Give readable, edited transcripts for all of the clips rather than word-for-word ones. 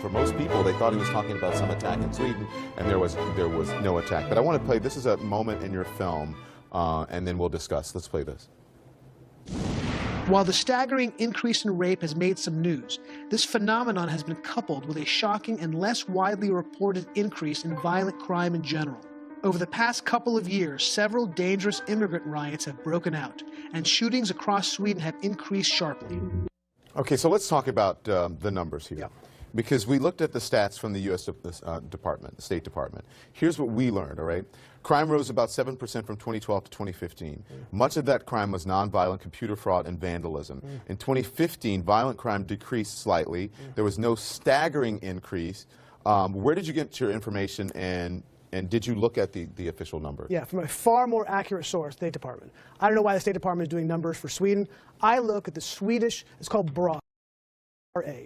for most people, they thought he was talking about some attack in Sweden, and there was no attack. But I want to play, this is a moment in your film, and then we'll discuss. Let's play this. While the staggering increase in rape has made some news, this phenomenon has been coupled with a shocking and less widely reported increase in violent crime in general. Over the past couple of years, several dangerous immigrant riots have broken out, and shootings across Sweden have increased sharply. Okay, so let's talk about the numbers here. Yeah. Because we looked at the stats from the U.S. Department, the State Department. Here's what we learned, all right? Crime rose about 7% from 2012 to 2015. Much of that crime was nonviolent computer fraud and vandalism. In 2015, violent crime decreased slightly. There was no staggering increase. Where did you get your information, and did you look at the official numbers? Yeah, from a far more accurate source, State Department. I don't know why the State Department is doing numbers for Sweden. I look at the Swedish, it's called BRA.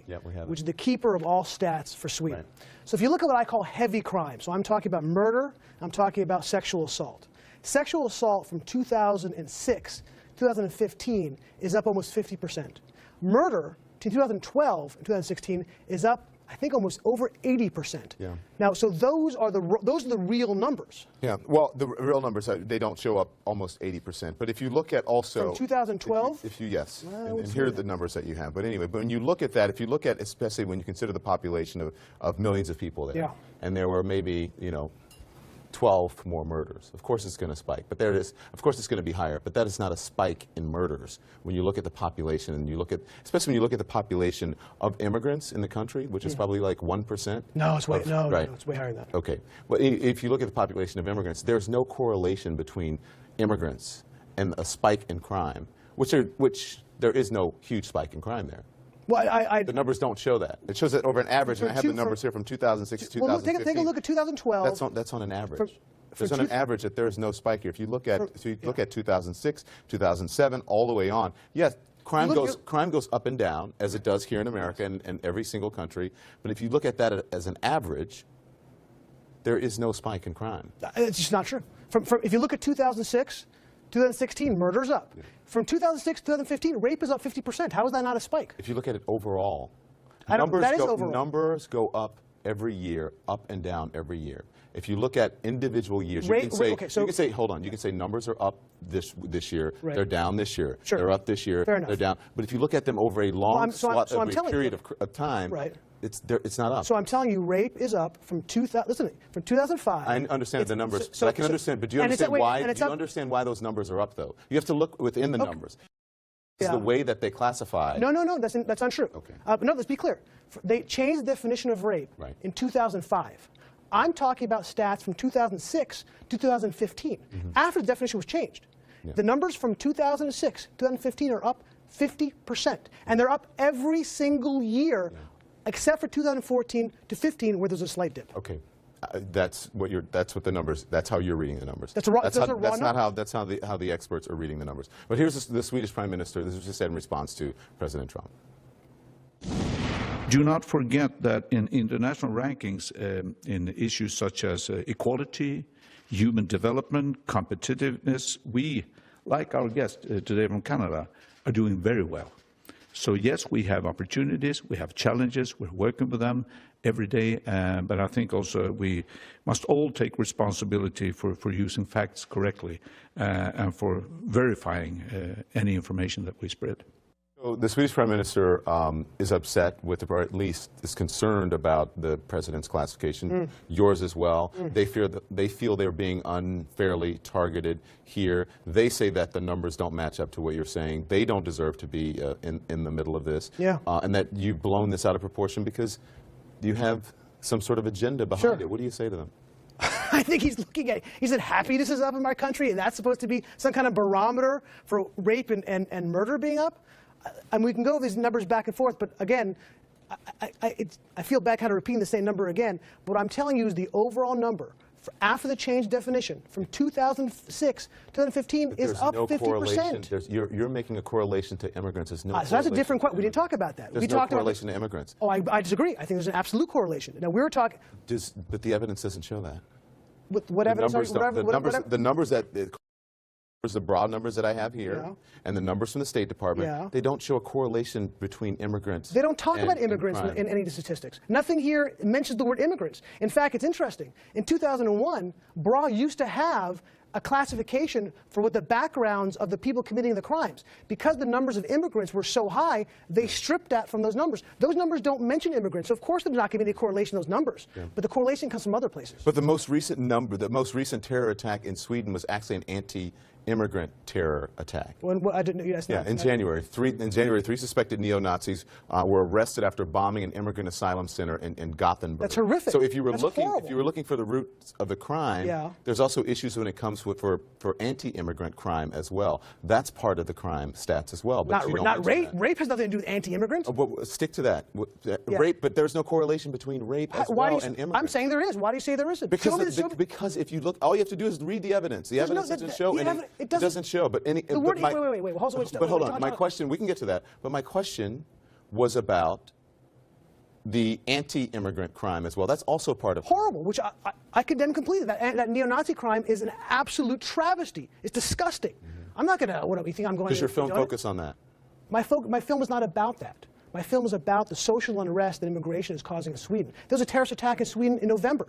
Yeah, we have which is the keeper of all stats for Sweden. Right. So if you look at what I call heavy crime, so I'm talking about murder, I'm talking about sexual assault. Sexual assault from 2006 to 2015 is up almost 50%. Murder between 2012 and 2016 is up, I think, almost over 80%. Yeah. Now, so those are the real numbers. Yeah. Well, the real numbers, they don't show up almost 80%. But if you look at also from 2012, yes, and here are the numbers that you have. But anyway, but when you look at that, if you look at, especially when you consider the population of millions of people there, and there were maybe 12 more murders. Of course it's going to spike, but there it is. Of course it's going to be higher, but that is not a spike in murders. When you look at the population, and you look at, especially when you look at the population of immigrants in the country, which is probably like 1%. No, it's way, no, right. No, it's way higher than that. Okay. Well, if you look at the population of immigrants, there's no correlation between immigrants and a spike in crime, which there is no huge spike in crime there. Well, the numbers don't show that. It shows that over an average, and I have the numbers here from 2006 to 2015. Well, take a look at 2012. That's on an average. There's on an average that there is no spike here. If you look at look at 2006, 2007, all the way on, yes, crime goes up and down, as it does here in America and every single country. But if you look at that as an average, there is no spike in crime. It's just not true. If you look at 2006, 2016, murder's up. Yeah. From 2006 to 2015, rape is up 50%. How is that not a spike? If you look at it overall, numbers go up every year, up and down every year. If you look at individual years, you can say, hold on, you can say numbers are up this year, they're down this year, they're up this year, they're down. But if you look at them over a long period of time, it's not up. So I'm telling you, rape is up from 2005. I understand the numbers, but I can understand. But do you understand why? Do you understand why those numbers are up, though? You have to look within the numbers. It's the way that they classify. No, that's untrue. Okay. No, let's be clear. They changed the definition of rape in 2005. I'm talking about stats from 2006 to 2015, after the definition was changed. Yeah. The numbers from 2006 to 2015 are up 50%, and they're up every single year, except for 2014 to 15, where there's a slight dip. Okay, that's what the numbers. That's how you're reading the numbers. That's how the experts are reading the numbers. But here's the Swedish Prime Minister. This was just said in response to President Trump. Do not forget that in international rankings, in issues such as equality, human development, competitiveness, we, like our guest today from Canada, are doing very well. So yes, we have opportunities, we have challenges, we're working with them every day, but I think also we must all take responsibility for using facts correctly and for verifying any information that we spread. So the Swedish Prime Minister is upset with, or at least is concerned about the President's classification, yours as well. They feel they're being unfairly targeted here. They say that the numbers don't match up to what you're saying. They don't deserve to be in the middle of this. Yeah. And that you've blown this out of proportion because you have some sort of agenda behind it. What do you say to them? I think he's looking at, he said happiness is up in my country, and that's supposed to be some kind of barometer for rape and murder being up. And we can go over these numbers back and forth, but again, I feel bad kind of repeating the same number again. But what I'm telling you is the overall number after the change definition from 2006 to 2015 is up 50%. You're making a correlation to immigrants. There's no so that's a different question. We didn't talk about that. There's no correlation to immigrants. Oh, I disagree. I think there's an absolute correlation. Now, we were talking... But the evidence doesn't show that. What evidence? The numbers that... the broad numbers that I have here, Yeah. and the numbers from the State Department, Yeah. they don't show a correlation between immigrants. They don't talk about immigrants crime. in any of the statistics. Nothing here mentions the word immigrants. In fact, it's interesting. In 2001, BRA used to have a classification for what the backgrounds of the people committing the crimes. Because the numbers of immigrants were so high, they stripped that from those numbers. Those numbers don't mention immigrants, so of course there's not going to be any correlation in those numbers. Yeah. But the correlation comes from other places. But the most recent number, the most recent terror attack in Sweden was actually an anti-immigrant terror attack. I didn't know. Yeah, in January. Three suspected neo-Nazis were arrested after bombing an immigrant asylum center in Gothenburg. That's horrific. So if you were That's looking, horrible. if you were looking for the roots of the crime, Yeah. there's also issues when it comes with, for anti-immigrant crime as well. That's part of the crime stats as well. But you don't Not mention rape. that. Rape has nothing to do with anti-immigrants. But stick to that. Yeah. Rape, but there's no correlation between rape as well and immigrants. I'm saying there is. Why do you say there isn't? Because if you look, all you have to do is read the evidence. The evidence doesn't show any. It doesn't show. But any. The word, wait. Hold on. My question. We can get to that. But my question was about the anti-immigrant crime as well. That's also part of. Horrible, which I condemn completely. That neo-Nazi crime is an absolute travesty. It's disgusting. Mm-hmm. I'm not going to. What do you think I'm going to? Does your film focus on that? My film is not about that. My film is about the social unrest that immigration is causing in Sweden. There was a terrorist attack in Sweden in November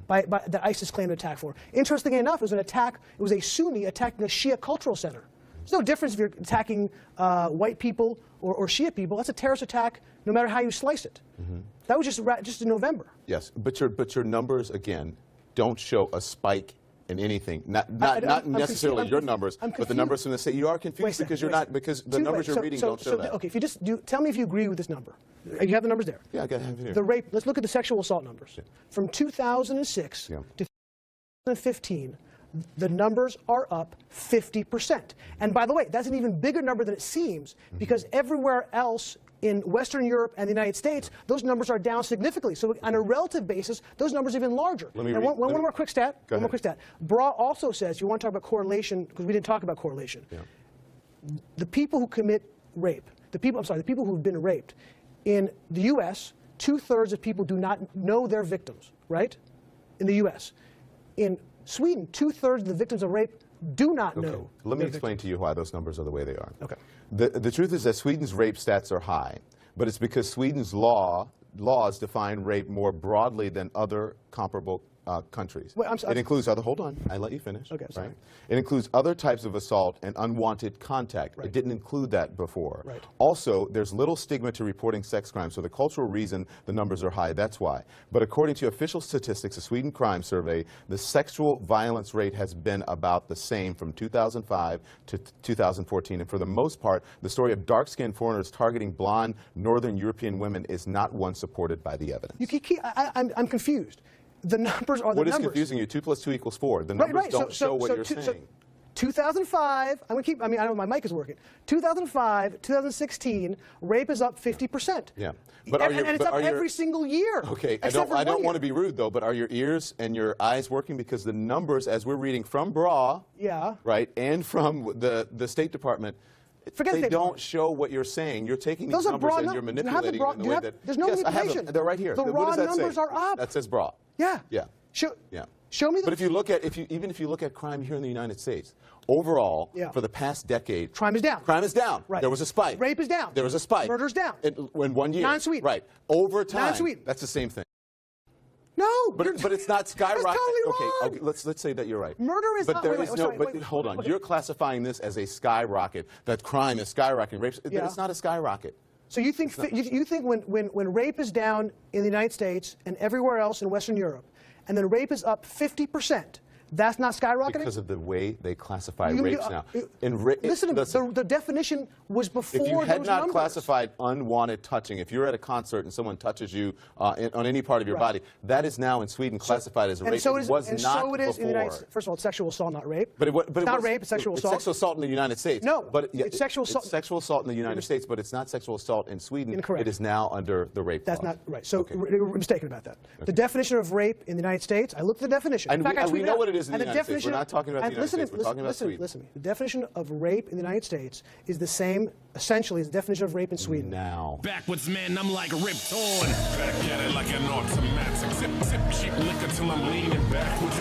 that ISIS claimed an attack for. Interestingly enough, it was an attack. It was a Sunni attacking a Shia cultural center. There's no difference if you're attacking white people or Shia people. That's a terrorist attack, no matter how you slice it. Mm-hmm. That was just in November. Yes, but your numbers again don't show a spike in anything. Not necessarily your numbers, but the numbers from the state. You are confused because you're not because the numbers you're reading don't show that. Okay, if you just tell me if you agree with this number. You have the numbers there. Yeah, I got it here. The rape. Let's look at the sexual assault numbers. Yeah. From 2006 to 2015. The numbers are up 50%. And by the way, that's an even bigger number than it seems, because everywhere else in Western Europe and the United States, those numbers are down significantly. So on a relative basis, those numbers are even larger. And one more quick stat. One more quick stat. BRA also says, you want to talk about correlation, because we didn't talk about correlation. Yeah. The people who commit rape, the people who've been raped, in the U.S., 2/3 of people do not know their victims, right? In the U.S. In Sweden, 2/3 of the victims of rape do not know. Let me explain to you why those numbers are the way they are. Okay. The truth is that Sweden's rape stats are high, but it's because Sweden's laws define rape more broadly than other comparable countries. Wait, it includes other. Hold on, I let you finish. Okay, sorry. Right? It includes other types of assault and unwanted contact. Right. It didn't include that before. Right. Also, there's little stigma to reporting sex crimes, so the cultural reason the numbers are high. That's why. But according to official statistics, the Sweden Crime Survey, the sexual violence rate has been about the same from 2005 to 2014, and for the most part, the story of dark-skinned foreigners targeting blonde Northern European women is not one supported by the evidence. I'm confused. The numbers are the numbers. What is confusing you? 2 + 2 = 4. The numbers don't show what you're saying. 2005, I don't know if my mic is working. 2005, 2016, rape is up 50%. Yeah. And it's up every single year. Okay, I don't want to be rude, though, but are your ears and your eyes working? Because the numbers, as we're reading from BRA, right, and from the State Department, they don't show what you're saying. You're taking these numbers and you're manipulating them in the way that... There's no manipulation. They're right here. The raw numbers are up. That says BRA. Yeah. Yeah. Show me the... But if you look at, even if you look at crime here in the United States, overall, for the past decade... Crime is down. Crime is down. Right. There was a spike. Rape is down. There was a spike. Murder's down. In 1 year. Non-Sweden. Right. Over time. Non-Sweden. That's the same thing. No, but it's not skyrocketing. That's totally wrong. Okay, let's say that you're right. Murder is but not. There is no. But hold on, okay. You're classifying this as a skyrocket. That crime is skyrocketing. Rape. It's not a skyrocket. So you think when rape is down in the United States and everywhere else in Western Europe, and then rape is up 50%, that's not skyrocketing? Because of the way they classify rapes now. Listen to me. The definition was before those numbers. If you had not classified unwanted touching, if you're at a concert and someone touches you on any part of your body, that is now in Sweden classified as a rape. So it was not so it is before. in the United States. First of all, it's sexual assault, not rape. But it's not rape, it's sexual assault. It's sexual assault in the United States. No, but it's sexual assault. It's sexual assault in the United States, but it's not sexual assault in Sweden. Incorrect. It is now under the rape That's law. not right. So we're mistaken about that. Okay. The definition of rape in the United States, I looked at the definition. And we know what it is in And the United States. We're definition not talking about the United States. We're talking about listen, Sweden. listen. The definition of rape in the United States is the same, essentially, as the definition of rape in Sweden. Now. Backwards, man, I'm like ripped on. Back at it like an automatic. Zip, zip, cheap liquor till I'm leaning backwards.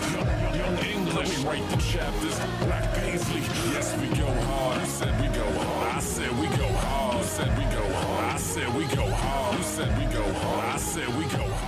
Young English, we write the chapters. Black Paisley, yes, we go hard. You said we go hard. I said we go hard. You said we go hard. I said we go hard. You said we go hard. I said we go hard.